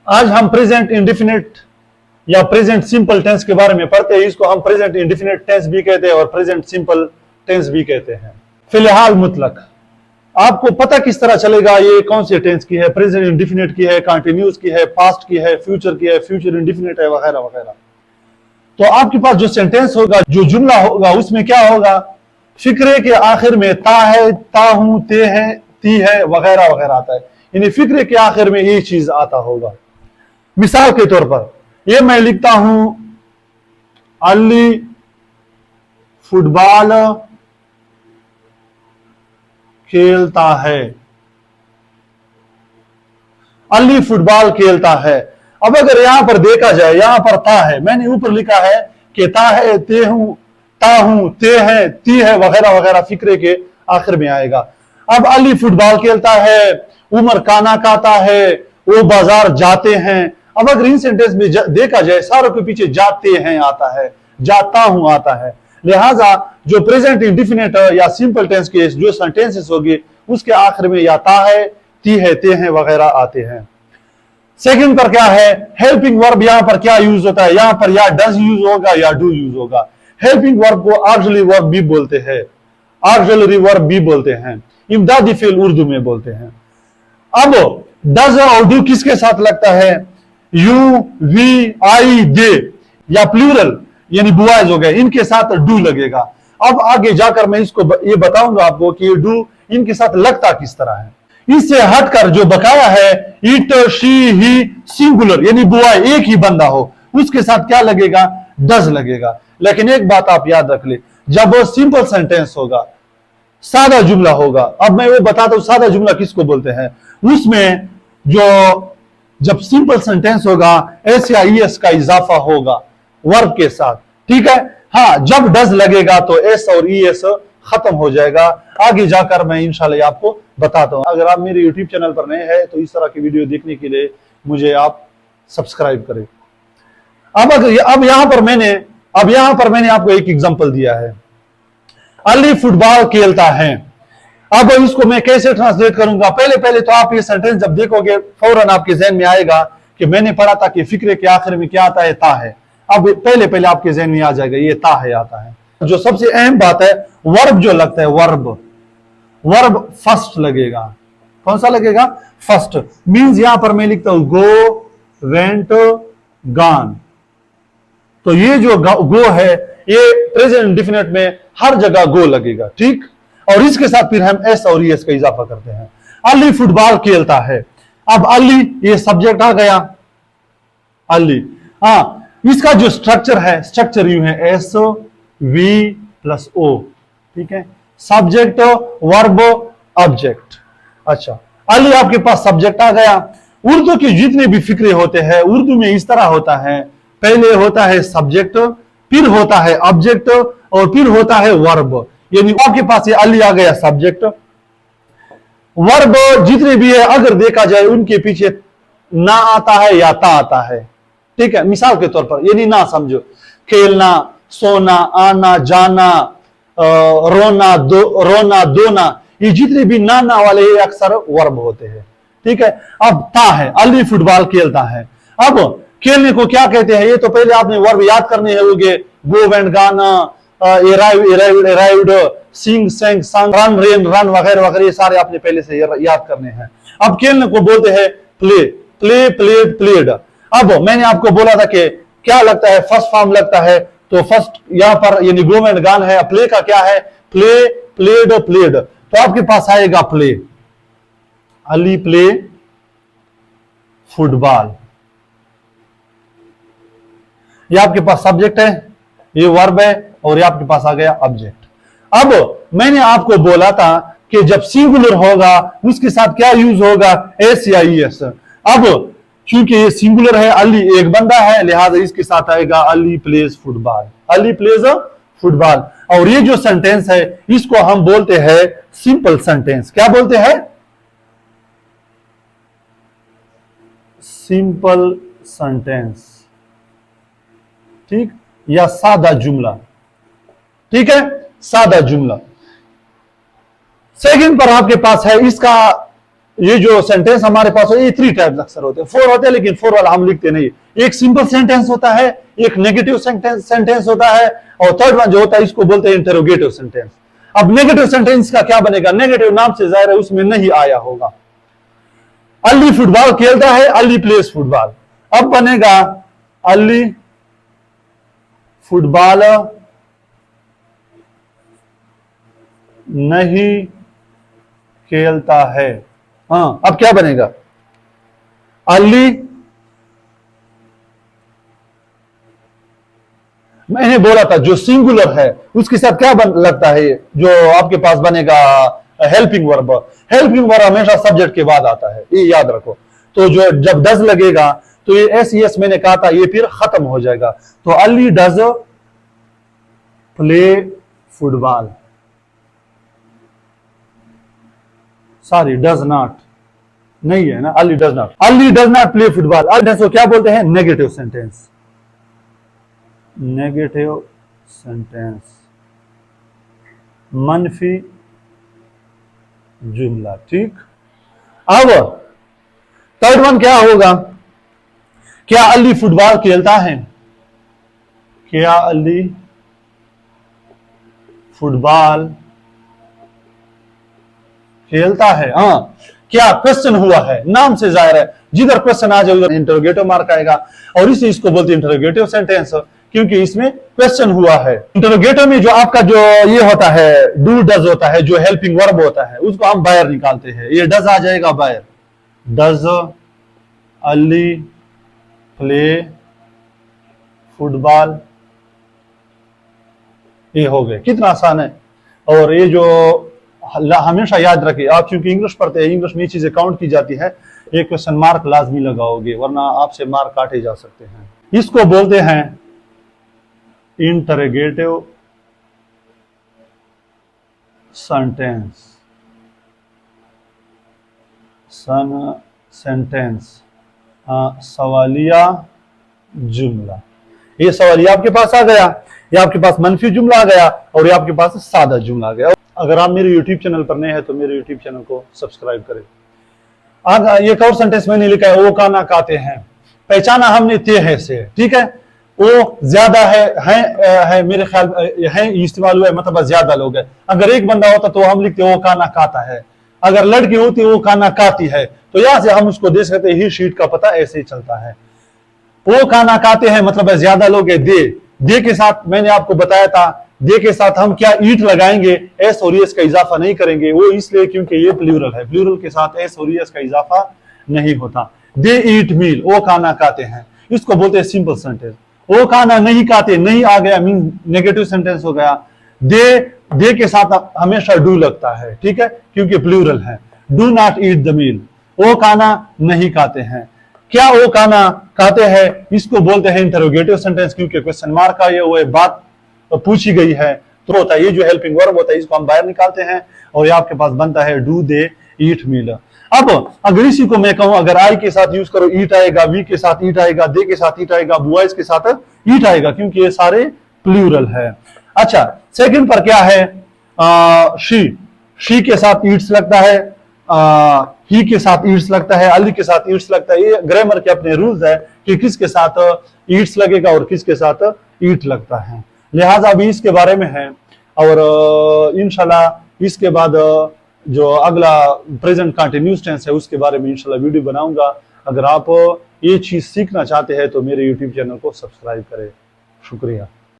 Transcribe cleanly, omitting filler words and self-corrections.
आज हम present indefinite या प्रेजेंट सिंपल टेंस के बारे में पढ़ते हैं। इसको हम प्रेजेंट इंडेफिनिट टेंस भी कहते हैं और प्रेजेंट सिंपल टेंस भी कहते हैं। फिलहाल मुतलक आपको पता किस तरह चलेगा ये कौन से टेंस की है, प्रेजेंट इंडेफिनिट की है, कंटिन्यूस की है, पास्ट की है, फ्यूचर की है, फ्यूचर इंडेफिनिट है, वगैरह वगैरह। तो आपके पास जो सेंटेंस होगा, जो जुमला होगा, उसमें क्या होगा, फिक्रे के आखिर में ता है, ता हूं, ते है, ती है, वगैरह वगैरह आता है। यानी फिक्रे के आखिर में ये चीज आता होगा। मिसाल के तौर पर ये मैं लिखता हूं, अली फुटबॉल खेलता है, अली फुटबॉल खेलता है। अब अगर यहां पर देखा जाए, यहां पर ता है, मैंने ऊपर लिखा है कि ता है, ते हूं, ता हूं, ते है, ती है, वगैरह वगैरह फिक्रे के आखिर में आएगा। अब अली फुटबॉल खेलता है, उमर खाना खाता है, वो बाजार जाते हैं। अब अगर इन सेंटेंस में देखा जाए, सारों के पीछे जाते हैं आता है, जाता हूं आता है। लिहाजा जो प्रेजेंट इंडेफिनिट या सिंपल टेंस के जो सेंटेंसेस होगी, उसके आखिर में या ता है, ती है, ते हैं, वगैरह आते हैं। सेकंड पर क्या है, हेल्पिंग वर्ब। यहां पर क्या यूज होता है, यहां पर या डज यूज होगा या डू यूज होगा। हेल्पिंग वर्ब को ऑक्सिलरी वर्ब भी बोलते हैं, ऑक्सिलरी वर्ब भी बोलते हैं, इमदादी फेल उर्दू में बोलते हैं। अब डज और डू किसके साथ लगता है, यू, वी, आई, दे या प्लूरल यानी बॉयज हो गए, इनके साथ डू लगेगा। अब आगे जाकर मैं इसको ये बताऊंगा आपको कि डू इनके साथ लगता किस तरह है। इससे हटकर जो बकाया है, इट, शी, ही, सिंगुलर यानी बॉय एक ही बंदा हो, उसके साथ क्या लगेगा, डज लगेगा। लेकिन एक बात आप याद रख ले, जब वो सिंपल सेंटेंस होगा, सादा जुमला होगा, अब मैं वो बताता हूं सादा जुमला किसको बोलते हैं, उसमें जो जब सिंपल सेंटेंस होगा एस या ई एस का इजाफा होगा वर्ब के साथ, ठीक है। हाँ, जब डज लगेगा तो एस और ई एस खत्म हो जाएगा। आगे जाकर मैं इंशाल्लाह आपको बताता हूं। अगर आप मेरे यूट्यूब चैनल पर नए हैं तो इस तरह की वीडियो देखने के लिए मुझे आप सब्सक्राइब करें। अब यहां पर मैंने आपको एक एग्जांपल दिया है, अली फुटबॉल खेलता है। अब इसको मैं कैसे ट्रांसलेट करूंगा, पहले तो आप ये सेंटेंस जब देखोगे फौरन आपके जहन में आएगा कि मैंने पढ़ा था कि फिक्रे के आखिर में क्या आता है, ता है। अब पहले आपके जहन में आ जाएगा ये ता है आता है। जो सबसे अहम बात है, वर्ब जो लगता है, वर्ब फर्स्ट लगेगा। कौन सा लगेगा, फर्स्ट। मींस यहां पर मैं लिखता हूं गो, वेंट, गॉन। तो ये जो गो है, ये प्रेजेंट इंडेफिनिट में हर जगह गो लगेगा, ठीक। और इसके साथ फिर हम एस और एस का इजाफा करते हैं। अली फुटबॉल खेलता है। अब अली ये सब्जेक्ट आ गया, अली। हाँ, इसका जो स्ट्रक्चर है, स्ट्रक्चर यूं है, एस वी प्लस ओ, ठीक है। Subject, verb, object. अच्छा, अली आपके पास सब्जेक्ट आ गया। उर्दू के जितने भी फिक्रे होते हैं, उर्दू में इस तरह होता है, पहले होता है सब्जेक्ट, फिर होता है ऑब्जेक्ट और फिर होता है वर्ब। यानी आपके पास ये अली आ गया सब्जेक्ट, वर्ब जितने भी है अगर देखा जाए उनके पीछे ना आता है या ता आता है, ठीक है। मिसाल के तौर पर यानी ना समझो, खेलना, सोना, आना, जाना, रोना, दोना, ये जितने भी ना वाले ये अक्सर वर्ब होते हैं, ठीक है। अब ता है, अली फुटबॉल खेलता है। अब खेलने को क्या कहते हैं, ये तो पहले आपने वर्ब याद करने होंगे, गो, वेंट, गाना, arrived, sing, sang, sung, run, ran, run, वगैरह वगैरह, ये सारे आपने पहले से याद करने हैं। अब खेलने को बोलते हैं प्ले, प्लेड, प्लेड। अब मैंने आपको बोला था कि क्या लगता है, फर्स्ट फॉर्म लगता है, तो फर्स्ट यहां पर यानी गो एंड गान है। प्ले का क्या है, प्ले, प्लेड, प्लेड। तो आपके पास आएगा प्ले, अली प्ले फुटबॉल। ये आपके पास सब्जेक्ट है, ये वर्ब है और ये आपके पास आ गया ऑब्जेक्ट। अब मैंने आपको बोला था कि जब सिंगुलर होगा उसके साथ क्या यूज होगा, एस या ई एस। अब चूंकि ये सिंगुलर है, अली एक बंदा है, लिहाजा इसके साथ आएगा Ali plays football, Ali plays football. और ये जो सेंटेंस है इसको हम बोलते हैं सिंपल सेंटेंस। क्या बोलते हैं, सिंपल सेंटेंस, ठीक, या सादा जुमला, ठीक है, सादा जुमला। सेकंड पर आपके पास है इसका ये जो सेंटेंस हमारे पास है ये 3 टाइप्स अक्सर होते हैं, 4 होते हैं लेकिन 4 वाला हम लिखते नहीं। एक सिंपल सेंटेंस होता है, एक नेगेटिव सेंटेंस होता है, और थर्ड वन जो होता है इसको बोलते हैं इंटरोगेटिव सेंटेंस। अब नेगेटिव सेंटेंस का क्या बनेगा? नेगेटिव नाम से जाहिर है उसमें नहीं आया होगा। अली फुटबॉल खेलता है, अली प्लेस फुटबॉल। अब बनेगा अली फुटबॉल नहीं खेलता है। हाँ, अब क्या बनेगा? अली, मैंने बोला था जो सिंगुलर है उसके साथ क्या लगता है, जो आपके पास बनेगा हेल्पिंग वर्ब। हेल्पिंग वर्ब हमेशा सब्जेक्ट के बाद आता है, ये याद रखो। तो जो जब डज लगेगा तो ये एस मैंने कहा था ये फिर खत्म हो जाएगा। तो Ali does play football, sorry does not नहीं है ना, Ali does not, Ali does not play football. अब क्या बोलते हैं? नेगेटिव सेंटेंस, नेगेटिव सेंटेंस, मनफी जुमला। ठीक, अब थर्ड वन क्या होगा? क्या अली फुटबॉल खेलता है? क्या अली फुटबॉल खेलता है? हाँ, क्या क्वेश्चन हुआ है, नाम से जाहिर है जिधर क्वेश्चन आ जाए उधर इंटरोगेटिव मार्क आएगा, और इसे इसको बोलते हैं इंटरोगेटिव सेंटेंस, क्योंकि इसमें क्वेश्चन हुआ है। इंटरोगेटिव में जो आपका जो ये होता है डू डज होता है, जो हेल्पिंग वर्ब होता है उसको हम बाहर निकालते हैं, ये डज आ जाएगा बाहर। डज अली प्ले फुटबॉल, ये हो गए। कितना आसान है। और ये जो हमेशा याद रखिए आप, क्योंकि इंग्लिश पढ़ते हैं, इंग्लिश में ये चीजें काउंट की जाती है, एक क्वेश्चन मार्क लाजमी लगाओगे वरना आपसे मार्क काटे जा सकते हैं। इसको बोलते हैं इंटरोगेटिव सेंटेंस, सेंटेंस, सवालिया जुमला। ये सवालिया आपके पास आ गया, ये आपके पास मनफी जुमला आ गया, और ये आपके पास सादा जुमला आ गया। अगर आप मेरे YouTube चैनल पर नए हैं तो मेरे YouTube चैनल को सब्सक्राइब करें। आज ये और सेंटेंस मैंने लिखा है, वो काना काते हैं, पहचाना हमने ते है से। ठीक है, वो ज्यादा है मेरे ख्याल है इस्तेमाल हुआ है, मतलब ज्यादा लोग है। अगर एक बंदा होता तो हम लिखते वो काना काता है, अगर लड़की होती वो काना काती है, तो यहां से हम उसको दे सकते ही शीट का पता ऐसे ही चलता है। वो काना काते हैं मतलब ज्यादा लोग है। दे के साथ मैंने आपको बताया था, दे के साथ हम क्या ईट लगाएंगे, एस और एस का इजाफा नहीं करेंगे, वो इसलिए क्योंकि ये प्लूरल है, प्लूरल के साथ एस और एस का इजाफा नहीं होता। दे ईट मील, वो खाना खाते हैं, इसको बोलते हैं सिंपल सेंटेंस। वो खाना नहीं खाते, नहीं आ गया मीन नेगेटिव सेंटेंस हो गया। दे के साथ हमेशा डू लगता है, ठीक है, क्योंकि प्लूरल है। Do not eat the meal, वो खाना नहीं खाते हैं। क्या वो खाना खाते हैं, इसको बोलते हैं इंटरोगेटिव सेंटेंस, क्योंकि क्वेश्चन मार्क आए हुए बात पूछी गई है, तो होता है ये जो हेल्पिंग वर्ब होता है इसको हम बाहर निकालते हैं, और ये आपके पास बनता है डू दे ईट मील। अब अगर इसी को मैं कहूं, अगर आई के साथ यूज करो ईट आएगा, वी के साथ ईट आएगा, दे के साथ ईट आएगा, बॉयज के साथ ईट आएगा, क्योंकि ये सारे प्लूरल है। अच्छा, सेकंड पर क्या है? शी के साथ ईट्स लगता है, ही के साथ ईट्स लगता है, अली के साथ ईट्स लगता है। ये ग्रामर के अपने रूल्स है कि किसके साथ ईट्स लगेगा और किसके साथ ईट लगता है, लिहाजा अभी इसके बारे में है। और इंशाल्लाह इसके बाद जो अगला प्रेजेंट कंटिन्यूअस टेंस है उसके बारे में इंशाल्लाह वीडियो बनाऊंगा। अगर आप ये चीज सीखना चाहते हैं तो मेरे यूट्यूब चैनल को सब्सक्राइब करें। शुक्रिया।